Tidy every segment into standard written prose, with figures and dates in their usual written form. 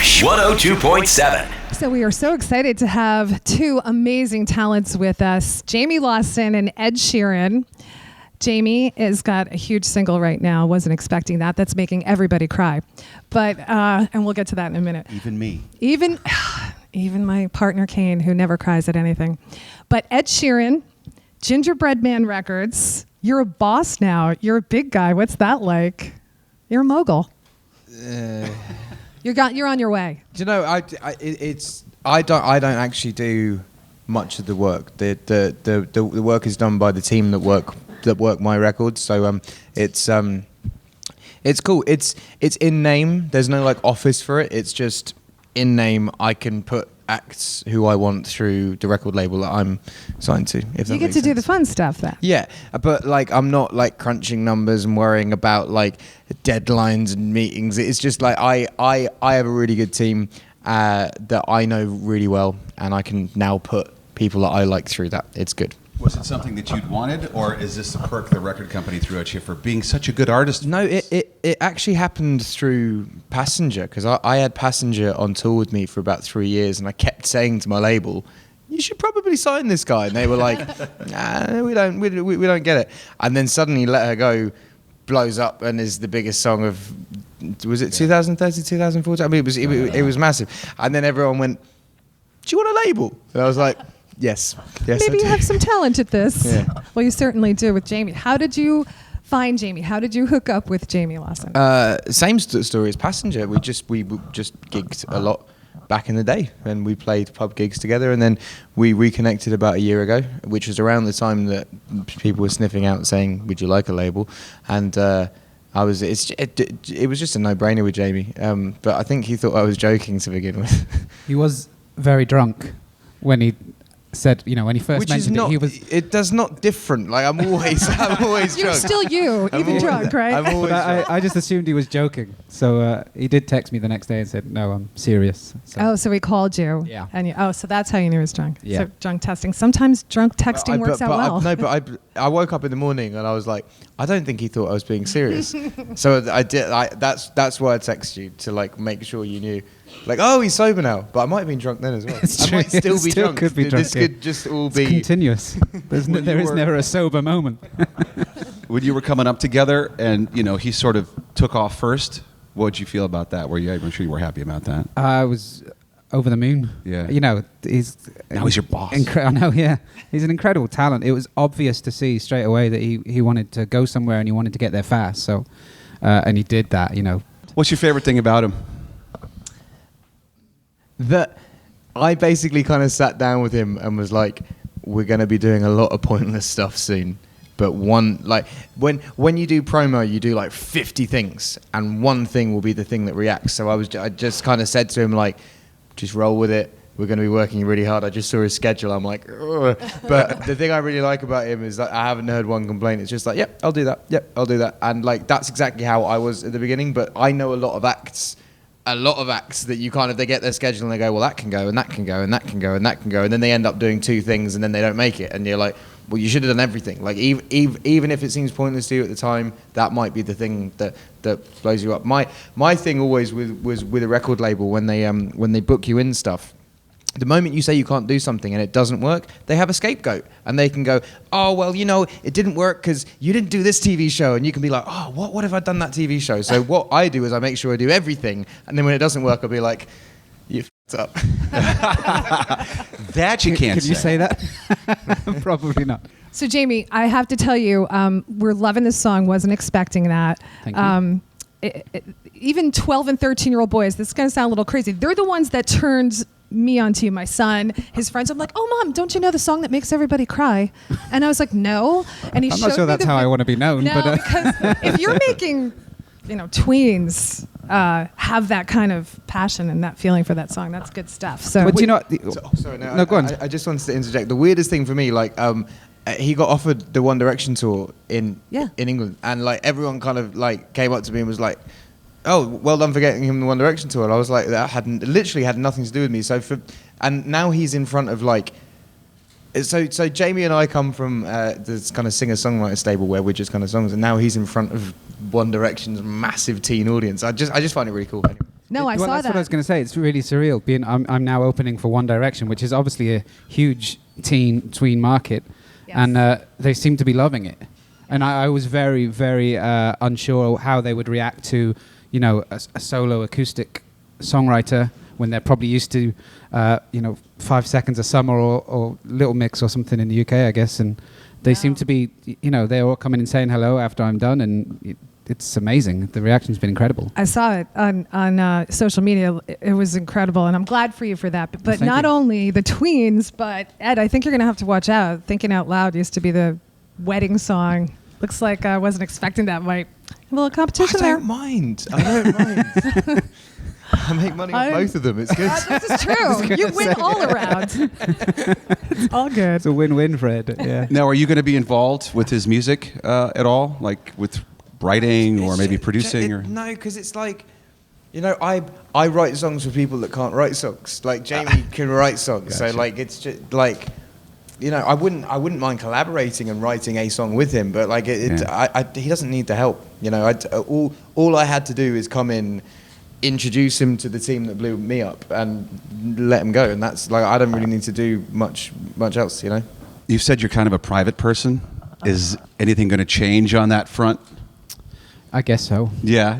Fresh 102.7. So we are so excited to have two amazing talents with us, Jamie Lawson and Ed Sheeran. Jamie has got a huge single right now. Wasn't expecting that. That's making everybody cry. But and we'll get to that in a minute. Even me. Even my partner Kane, who never cries at anything. But Ed Sheeran, Gingerbread Man Records. You're a boss now. You're a big guy. What's that like? You're a mogul. You're on your way. Do you know? I don't actually do much of the work. The work is done by the team that work my records. So it's cool. It's in name. There's no like office for it. It's just in name. I can put acts who I want through the record label that I'm signed to. If that You get makes to do sense. the fun stuff then. Yeah, but like I'm not like crunching numbers and worrying about like deadlines and meetings. It's just like I have a really good team that I know really well, and I can now put people that I like through that. It's good. Was it something that you'd wanted, or is this a perk the record company threw at you for being such a good artist? No, it actually happened through Passenger, because I had Passenger on tour with me for about 3 years, and I kept saying to my label, you should probably sign this guy. And they were like, nah, we don't get it. And then suddenly Let Her Go blows up and is the biggest song of, was it 2013, 2014? I mean, it was massive. And then everyone went, do you want a label? And I was like, Yes, Maybe you have some talent at this. Yeah. Well, you certainly do with Jamie. How did you find Jamie? How did you hook up with Jamie Lawson? Same story as Passenger. We just gigged a lot back in the day, and we played pub gigs together, and then we reconnected about a year ago, which was around the time that people were sniffing out saying, "Would you like a label?" And it was just a no-brainer with Jamie. But I think he thought I was joking to begin with. He was very drunk when he said, when he first mentioned it, he was. That's not different. Like I'm always drunk. You're still you, even drunk, right? I'm always drunk. I just assumed he was joking. So he did text me the next day and said, "No, I'm serious." So he called you. Yeah. And so that's how you knew he was drunk. Yeah. So drunk testing. Sometimes drunk texting works out well. I woke up in the morning and I was like, I don't think he thought I was being serious. So I did. That's why I texted you to like make sure you knew. Like, oh, he's sober now, but I might have been drunk then as well. It's I true. might still be drunk. Could be drunk. This could just all be continuous. There is never a sober moment. When you were coming up together and, he sort of took off first, what did you feel about that? I'm sure you were happy about that. I was over the moon. Yeah. Now he's your boss. I know, yeah. He's an incredible talent. It was obvious to see straight away that he wanted to go somewhere and he wanted to get there fast. So, and he did that, What's your favorite thing about him? That I basically kind of sat down with him and was like, we're going to be doing a lot of pointless stuff soon. But when you do promo, you do like 50 things and one thing will be the thing that reacts. So I just kind of said to him, like, just roll with it. We're going to be working really hard. I just saw his schedule. I'm like, ugh. But the thing I really like about him is that I haven't heard one complaint. It's just like, yep, I'll do that. Yep, I'll do that. And like, that's exactly how I was at the beginning. But I know a lot of acts that you they get their schedule and they go, well, that can go and that can go and that can go and that can go, and then they end up doing two things and then they don't make it, and you're like, well, you should have done everything. Like even if it seems pointless to you at the time, that might be the thing that blows you up. My thing always was with a record label, when they book you in stuff, the moment you say you can't do something and it doesn't work, they have a scapegoat. And they can go, oh, well, it didn't work because you didn't do this TV show. And you can be like, oh, what if I'd done that TV show? So what I do is I make sure I do everything. And then when it doesn't work, I'll be like, you f***ed up. That you can't say. Can you say that? Probably not. So, Jamie, I have to tell you, we're loving this song. Wasn't expecting that. Thank you. Even 12 and 13-year-old boys, this is going to sound a little crazy. They're the ones that turned me onto you, my son, his friends. I'm like, oh, Mom, don't you know the song that makes everybody cry? And I was like, no. And I'm not sure that's how I want to be known. No, but, because if you're making, tweens have that kind of passion and that feeling for that song, that's good stuff. So, but no, go on. I just wanted to interject. The weirdest thing for me, like, he got offered the One Direction tour in England, and like everyone kind of like came up to me and was like, oh, well done for getting him the One Direction tour. And I was like, that literally had nothing to do with me. And now he's in front of like, so Jamie and I come from this kind of singer-songwriter stable where we're just kind of songs, and now he's in front of One Direction's massive teen audience. I just find it really cool. Anyway. No, I well, saw that's that. what I was going to say. It's really surreal. I'm now opening for One Direction, which is obviously a huge tween market, Yes. and they seem to be loving it. And I was very, very unsure how they would react to, a solo acoustic songwriter when they're probably used to, 5 Seconds of Summer or Little Mix or something in the UK, I guess. And they seem to be, they're all coming and saying hello after I'm done, and it's amazing. The reaction's been incredible. I saw it on social media. It was incredible, and I'm glad for you for that. But Thank not you. only the tweens, but Ed, I think you're going to have to watch out. Thinking Out Loud used to be the wedding song. Looks like I wasn't expecting that. Might have a little competition I there. don't mind. I don't mind. I make money on both of them. It's good. This is true. You win all around. It's all good. It's a win-win, Fred. Yeah. Now, are you going to be involved with his music at all, like with writing or maybe producing? Or No, because it's like, I write songs for people that can't write songs. Like Jamie can write songs, Gotcha. so like it's just like, I wouldn't mind collaborating and writing a song with him, but like he doesn't need the help. All I had to do is come in, introduce him to the team that blew me up, and let him go. And that's like, I don't really need to do much else. You've said you're kind of a private person. Is anything going to change on that front? I guess so. Yeah,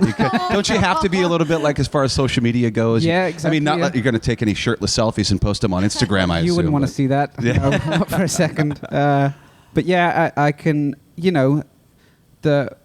don't you have to be a little bit like as far as social media goes? Yeah, I exactly, mean, not yeah. that you're going to take any shirtless selfies and post them on Instagram. I You assume, wouldn't want to but- see that, Yeah. no, not for a second. But yeah, I can.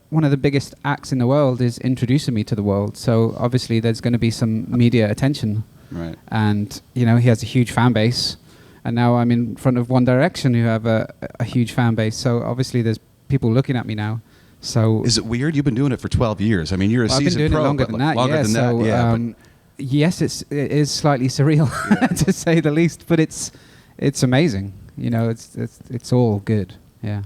One of the biggest acts in the world is introducing me to the world. So obviously, there's going to be some media attention, Right. and he has a huge fan base. And now I'm in front of One Direction, who have a huge fan base. So obviously, there's people looking at me now. So Is it weird? You've been doing it for 12 years. I mean, you're a I've been seasoned doing pro, it longer but than that. longer Yeah, than so, that. Yeah, yes, it is slightly surreal to say the least, but it's amazing. It's all good. Yeah.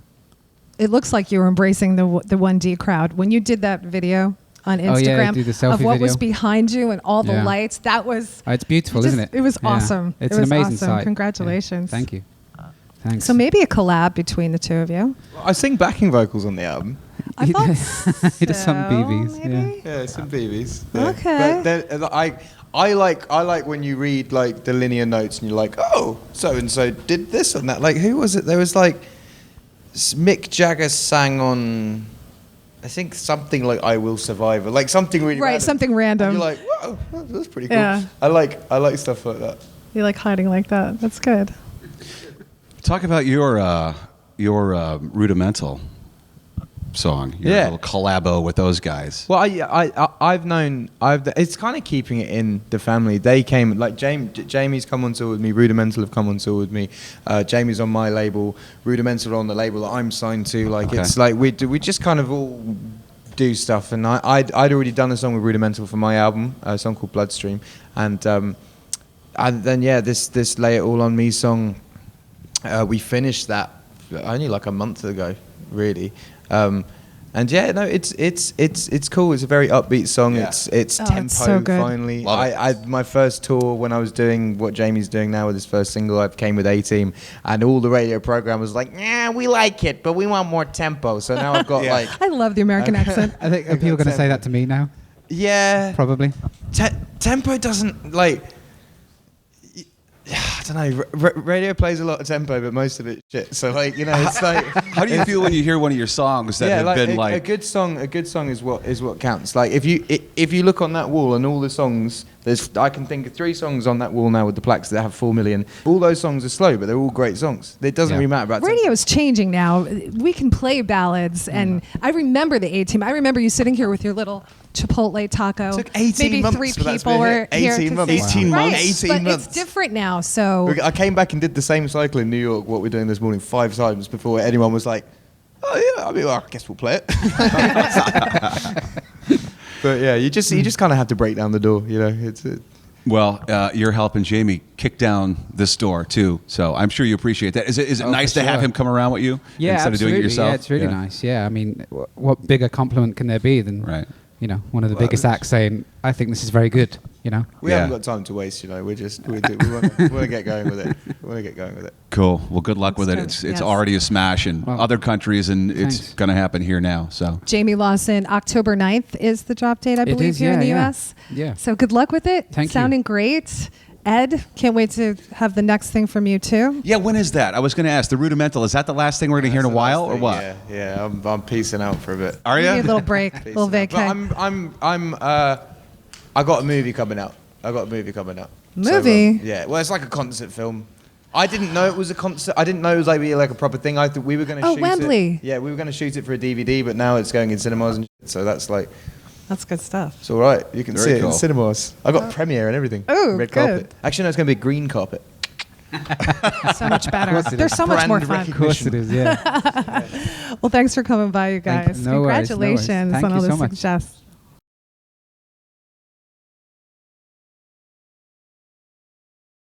It looks like you were embracing the 1D crowd when you did that video on Oh, yeah, Instagram do the selfie of what was video. behind you and all the Yeah. lights. That was It's beautiful, isn't it? It was Yeah. awesome. It's It an was amazing awesome. sight. Congratulations. Yeah. Thank you. Thanks. So maybe a collab between the two of you. I sing backing vocals on the album. I He thought does- he does some so, BBs, yeah. maybe? Yeah, some BBs. Okay. But I like when you read like the linear notes and you're like, oh, so and so did this and that. Like, who was it? There was like Mick Jagger sang on, I think something like "I Will Survive," or like something really Right, random. something random. And you're like, whoa, that's pretty cool. Yeah. I like stuff like that. You like hiding like that. That's good. Talk about your Rudimental song. Your Yeah. little collabo with those guys. Well, it's kind of keeping it in the family. They came, like Jamie's come on tour with me, Rudimental have come on tour with me. Jamie's on my label, Rudimental are on the label that I'm signed to. Like, Okay. it's like we just kind of all do stuff. And I'd already done a song with Rudimental for my album, a song called Bloodstream. And then, yeah, this Lay It All On Me song, we finished that only like a month ago, really. And yeah, no, it's cool. It's a very upbeat song. Yeah. It's Oh, tempo it's so good. finally. Love it. I my first tour when I was doing what Jamie's doing now with his first single, I came with A-Team, and all the radio program was like, yeah, we like it, but we want more tempo. So now I've got Yeah. like, I love the American accent. I think people are going to say that to me now, yeah, probably. tempo doesn't like. I don't know. Radio plays a lot of tempo, but most of it shit. So like, it's like. How do you feel when you hear one of your songs that have been a good song is what counts. Like if you look on that wall and all the songs, I can think of 3 songs on that wall now with the plaques that have 4 million. All those songs are slow, but they're all great songs. It doesn't Yeah. really matter about Radio is changing now. We can play ballads, and I remember the A-Team. I remember you sitting here with your little Chipotle taco. It took 18 Maybe months 3 for that to people be were hit. here 18 to months. see- 18 Right, months. 18 but months. it's different now. So I came back and did the same cycle in New York, what we're doing this morning, 5 times before anyone was like, oh yeah, I guess we'll play it. But yeah, you just kind of have to break down the door, Well, you're helping Jamie kick down this door too, so I'm sure you appreciate that. Is it nice for to have sure. him come around with you Yeah, instead absolutely. of doing it yourself? Yeah, it's really nice. Yeah, I mean, what bigger compliment can there be than Right. one of the Well, biggest acts saying, "I think this is very good." We Yeah. haven't got time to waste, we want to get going with it. We want to get going with it. Cool. Well, good luck with it. That's It's good. Yes. already a smash in Well, other countries, and it's thanks. going to happen here now. So Jamie Lawson, October 9th is the drop date, I believe, is, here in the yeah, US. yeah. So good luck with it. Thank you. Sounding great. Ed, can't wait to have the next thing from you too. yeah, when is that? I was going to ask. The Rudimental, is that the last thing we're going to hear in a That's the while, last or thing, what? Yeah, I'm peacing out for a bit. Are We need a you? little break, a little Peacing out. vacay. But I got a movie coming out. Movie? Yeah, well, it's like a concert film. I didn't know it was a concert. I didn't know it was like a proper thing. I thought we were going to Oh, shoot Wembley. it. Yeah, we were going to shoot it for a DVD, but now it's going in cinemas and shit, so that's like, That's good stuff. it's all right. You can Very see it cool. in cinemas. I got premiere and everything. Oh, red good. carpet. Actually, no, it's going to be a green carpet. So much better. course it They're is. so much more Brand fun. Of course it is. Yeah. Well, thanks for coming by, you Thank- guys. no worries, no worries. Congratulations Thank on you all the so much. success.